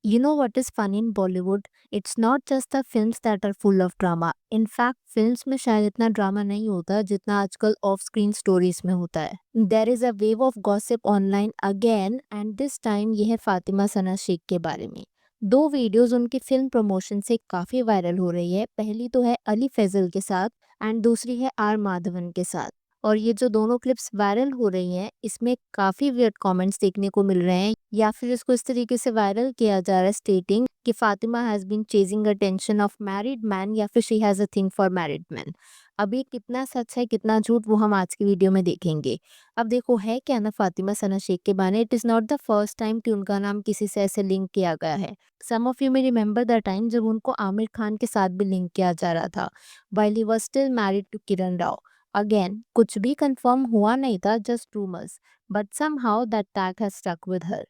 You know what is fun in Bollywood? It's not just the films that are full of drama. In fact, films में शायद इतना drama नहीं होता जितना आजकल ऑफ स्क्रीन स्टोरीज में होता है. There is a wave of gossip online again and this time ये है फातिमा सना शेख के बारे में. दो वीडियोस उनकी फिल्म प्रमोशन से काफी वायरल हो रही है. पहली तो है अली फैजल के साथ एंड दूसरी है आर माधवन के साथ. और ये जो दोनों क्लिप्स वायरल हो रही हैं इसमें काफ़ी वियर्ड कमेंट्स देखने को मिल रहे हैं या फिर इसको इस तरीके से वायरल किया जा रहा है स्टेटिंग कि Fatima has been chasing attention of married man या फिर she has a thing for married man. अब ये कितना सच है कितना झूठ वो हम आज की वीडियो में देखेंगे. अब देखो है क्या ना फातिमा सना शेख के बारे. It is not the first time कि उनका नाम किसी से ऐसे लिंक किया गया है. Some of you may remember the time जब उनको आमिर खान के साथ भी लिंक किया जा रहा था while he was still married to Kiran Rao. Again कुछ भी कंफर्म हुआ नहीं था, just rumours, but somehow that tag has stuck with her.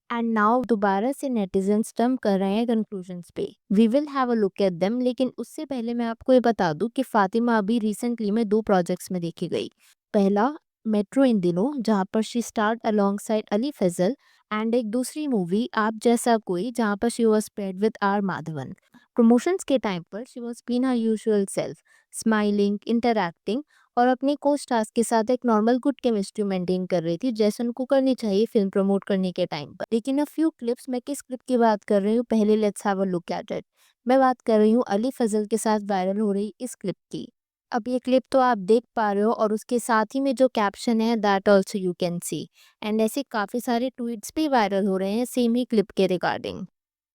And now दोबारा से नेटिजन्स जंप कर रहे हैं कंक्लूजन्स पे. We will have a look at them, लेकिन उससे पहले मैं आपको ये बता दूं कि फातिमा अभी रिसेंटली में दो प्रोजेक्ट्स में देखी गई. पहला मेट्रो इन दिनों जहाँ पर she start alongside Ali Fazal and एक दूसरी मूवी आप जैसा कोई जहाँ पर she was paired with R Madhavan. Promotions के टाइम पर she was been her usual self, smiling, interacting और अपने को स्टार्स के साथ एक नॉर्मल गुड केमिस्ट्री मेंटेन कर रही थी जैसे उनको करनी चाहिए फिल्म प्रमोट करने के टाइम पर. लेकिन अ फ्यू क्लिप्स, मैं किस क्लिप की बात कर रही हूँ पहले let's have a look at it. मैं बात कर रही हूँ अली फजल के साथ वायरल हो रही इस क्लिप की. अब ये क्लिप तो आप देख पा रहे हो और उसके साथ ही में जो कैप्शन है that also you can see. And ऐसे काफ़ी सारे ट्वीट्स भी वायरल हो रहे हैं सेम ही क्लिप के रिगार्डिंग.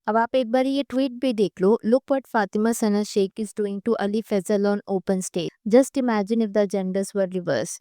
अब आप एक बार ये ट्वीट भी देख लो. Look what Fatima Sana Shaikh is doing to Ali Fazal on open stage. Just imagine if the genders were reversed.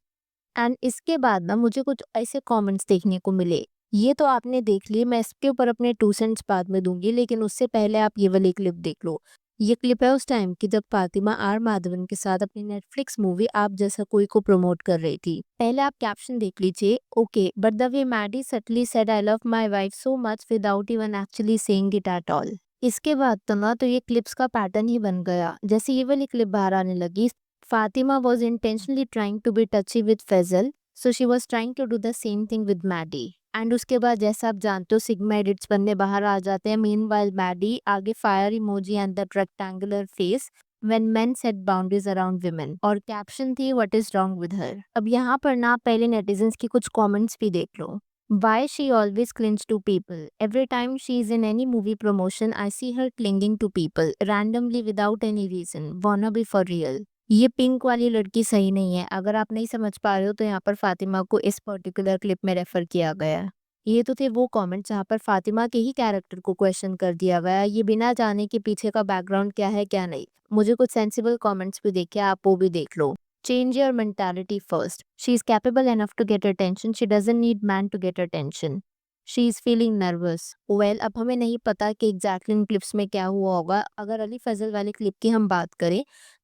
And इसके बाद ना मुझे कुछ ऐसे कमेंट्स देखने को मिले. ये तो आपने देख लिए, मैं इसके ऊपर अपने 2 सेंट्स बाद में दूंगी, लेकिन उससे पहले आप ये वाली क्लिप देख लो. ये क्लिप है उस टाइम की जब फातिमा आर माधवन के साथ अपनी नेटफ्लिक्स मूवी आप जैसा कोई को प्रमोट कर रही थी. पहले आप कैप्शन देख लीजिए. Okay but the way Maddy subtly said I love my wife so much without even actually saying it at all. इसके बाद तो ना तो ये क्लिप्स का पैटर्न ही बन गया. जैसे ये वाली क्लिप बाहर आने लगी, Fatima was intentionally trying to be touchy with Faisal, so she was trying to do the same thing with Maddie. And उसके बाद जैसा आप जानते हो सिग्मा एडिट्स बनने बाहर आ जाते हैं. मीन वाइल मैडी आगे fire emoji and the rectangular face when main set boundaries around women और कैप्शन थी what is wrong with her. अब यहाँ पर ना पहले नेटिजन्स की कुछ कमेंट्स भी देख लो. Why she always clings to people? Every time she is in any movie promotion, I see her clinging to people randomly without any reason. Wanna be for real? ये पिंक वाली लड़की सही नहीं है. अगर आप नहीं समझ पा रहे हो तो यहाँ पर फातिमा को इस पर्टिकुलर क्लिप में रेफर किया गया है. ये तो थे वो कमेंट्स जहाँ पर फातिमा के ही कैरेक्टर को क्वेश्चन कर दिया गया है, ये बिना जाने के पीछे का बैकग्राउंड क्या है क्या नहीं. मुझे कुछ सेंसिबल कमेंट्स भी देखे, आप वो भी देख लो. Change your mentality first. She is capable enough to get attention. She doesn't need man to get attention. She is feeling nervous. Well, अब हमें नहीं पता कि एग्जैक्टली इन क्लिप्स में क्या हुआ होगा. अगर अली फजल वाली क्लिप की हम बात करें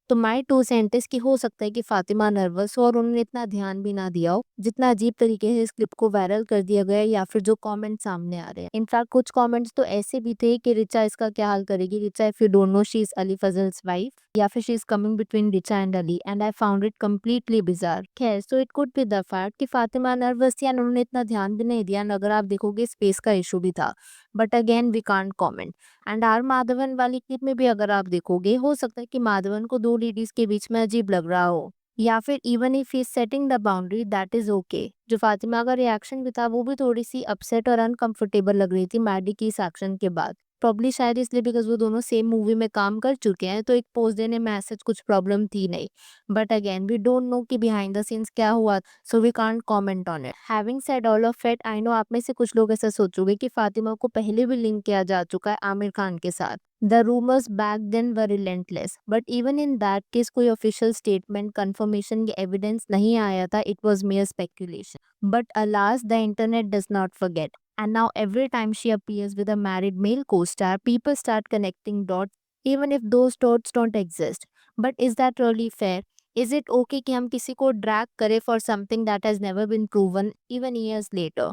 तो माई 2 सेंटेंस की हो सकता है कि फातिमा नर्वस हो और उन्होंने इतना ध्यान भी ना दिया हो जितना अजीब तरीके से इस क्लिप को वायरल कर दिया गया या फिर जो कमेंट सामने आ रहे हैं. इनफैक्ट कुछ कमेंट्स तो ऐसे भी थे कि रिचा इसका क्या हाल करेगी. Richa if you don't know she is Ali Fazal's wife या फिर she is coming between Richa and Ali and I found it completely bizarre. खैर so it could be the fact कि फातिमा नर्वस थी एंड उन्होंने इतना ध्यान भी नहीं दिया. अगर आप देखोगे स्पेस का इशू भी था, but again we can't comment. And R Madhavan वाली क्लिप में भी अगर आप देखोगे हो सकता है कि माधवन को दो लेडीज के बीच में अजीब लग रहा हो या फिर even if he setting the boundary that is okay. जो फातिमा का रिएक्शन भी था वो भी थोड़ी सी अपसेट और अनकंफर्टेबल लग रही थी मैडी की इस एक्शन के बाद. प्रॉब्ली शायद इसलिए बिकॉज वो दोनों सेम मूवी में काम कर चुके हैं तो एक पोज देने में ऐसे कुछ प्रॉब्लम थी नहीं. But again we don't know कि बिहाइंड द सीन्स क्या हुआ, so we can't comment on it. Having said all of it, I know आप में से कुछ लोग ऐसा सोचोगे कि फातिमा को पहले भी लिंक किया जा चुका है आमिर खान के साथ. The rumors back then were relentless, but even in that case कोई official statement, confirmation या evidence नहीं आया था. It was mere speculation. But alas, the internet does not forget. And now every time she appears with a married male co-star, people start connecting dots, even if those dots don't exist. But is that really fair? Is it okay कि हम किसी को drag करें for something that has never been proven even years later?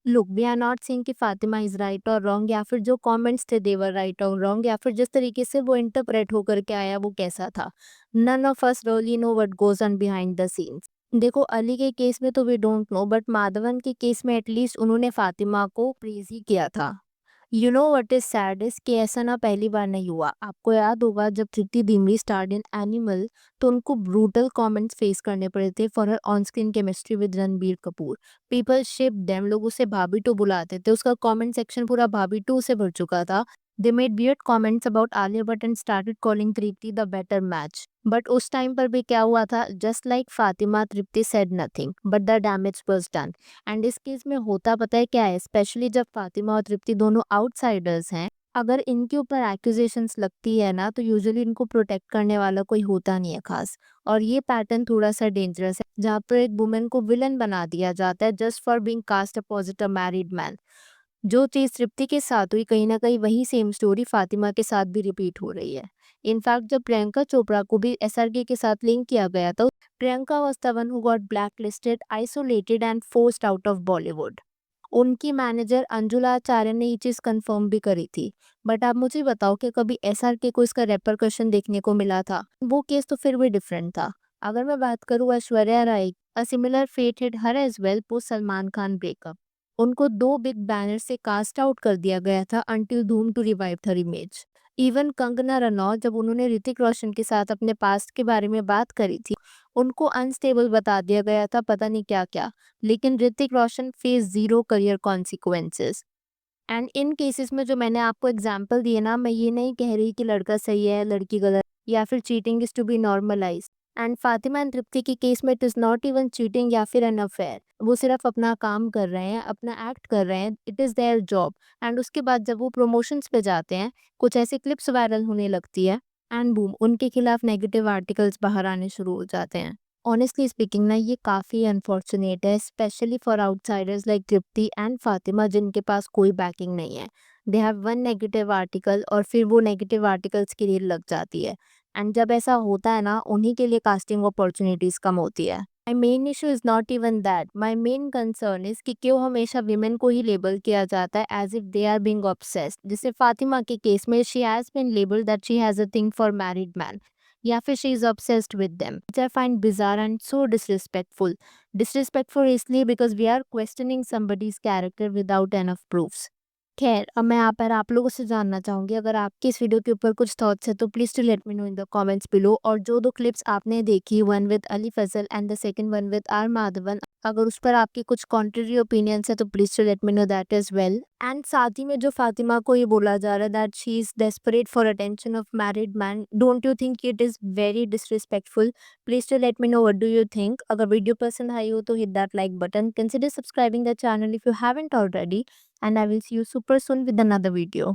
Look we are not saying कि Fatima is right और wrong या फिर जो कमेंट्स थे देवर राइट और रॉन्ग या फिर जिस तरीके से वो इंटरप्रेट होकर के आया वो कैसा था. None of us really know what goes on behind the scenes. देखो अली के केस में तो we don't know, but Madhavan के केस में एटलीस्ट उन्होंने फातिमा को प्रेज ही किया था. You know what is saddest कि ऐसा ना पहली बार नहीं हुआ। आपको याद होगा जब तृप्ति डिमरी स्टार्ड इन एनिमल तो उनको ब्रूटल कमेंट्स फेस करने पड़े थे for her on screen chemistry with Ranbir Kapoor. People ship them, लोग उसे भाभी टू बुलाते थे, उसका कमेंट सेक्शन पूरा भाभी टू से भर चुका था। They made weird comments about Alia Bhatt and started calling Tripti the better match. But उस टाइम पर भी क्या हुआ था, just like Fatima, Tripti said nothing but the damage was done. And इस केस में होता पता है क्या है, स्पेशली जब फातिमा और तृप्ति दोनों आउटसाइडर्स हैं, अगर इनके ऊपर एक्यूजेशंस लगती है ना तो यूजुअली इनको प्रोटेक्ट करने वाला कोई होता नहीं है खास। और ये पैटर्न थोड़ा सा डेंजरस है जहाँ पर एक वुमेन को विलन बना दिया जाता है just for being cast opposite a married man. जो चीज तृप्ति के साथ हुई, कहीं ना कहीं वही सेम स्टोरी फातिमा के साथ भी रिपीट हो रही है। इनफैक्ट जब प्रियंका चोपड़ा को भी एसआरके के साथ लिंक किया गया था, Priyanka was the one who got blacklisted, isolated and forced out of Bollywood. उनकी मैनेजर अंजुला आचार्य ने ये चीज कंफर्म भी करी थी। बट आप मुझे बताओ कि कभी एसआरके को इसका रेपरकशन देखने को मिला था? वो केस तो फिर भी डिफरेंट था। अगर मैं बात करूँ Aishwarya Rai, a similar fate hit her as well post Salman Khan breakup. उनको दो बिग बैनर से कास्ट आउट कर दिया गया था until Dhoom two revive her image. Even Kangana Ranaut, जब उन्होंने ऋतिक रोशन के साथ अपने पास्ट के बारे में बात करी थी, उनको अनस्टेबल बता दिया गया था, पता नहीं क्या क्या। लेकिन Hrithik Roshan face zero career consequences. And in cases में जो मैंने आपको एग्जांपल दिए ना, मैं ये नहीं कह रही कि लड़का सही है लड़की गलत, या फिर cheating is to be normalize. And Fatima and Tripti के केस में it is not even cheating या फिर एन अफेयर। वो सिर्फ अपना काम कर रहे हैं, अपना एक्ट कर रहे हैं, it is their job. And उसके बाद जब वो प्रमोशंस पे जाते हैं, कुछ ऐसी क्लिप्स वायरल होने लगती है, एंड बूम, उनके खिलाफ नेगेटिव आर्टिकल्स बाहर आने शुरू हो जाते हैं। ऑनेस्टली स्पीकिंग ना, ये काफ़ी अनफॉर्चुनेट है, specially for outsiders like Tripti and Fatima जिनके पास कोई बैकिंग नहीं है। They have one negative article और फिर वो नेगेटिव आर्टिकल्स की रील लग जाती है। एंड जब ऐसा होता है ना, उन्हीं के लिए कास्टिंग अपॉर्चुनिटीज कम होती है। My main issue is not even that, my main concern is कि क्यों हमेशा विमेन को ही लेबल किया जाता है as if they are being obsessed. जैसे फातिमा के केस में she has been labelled that she has a thing for married man, या फिर she is obsessed with them, which I find bizarre and so disrespectful. Disrespectful इसलिए because we are questioning somebody's character without enough proofs. खैर, अब मैं यहाँ पर आप लोगों से जानना चाहूँगी, अगर आपके इस वीडियो के ऊपर कुछ थॉट्स है तो please to let me know in the comments below. और जो दो क्लिप्स आपने देखी, one with Ali Fazal and the second one with R Madhavan, अगर उस पर आपकी कुछ कॉन्ट्ररी ओपिनियंस है तो please to let me know that as well. And साथ ही में जो फातिमा को ये बोला जा रहा है that she is desperate for attention of married man, don't you think it is very disrespectful? Please to let me know what do you think. अगर वीडियो पसंद आई हो तो hit that like button, consider subscribing the channel if you haven't already, and I will see you super soon with another video.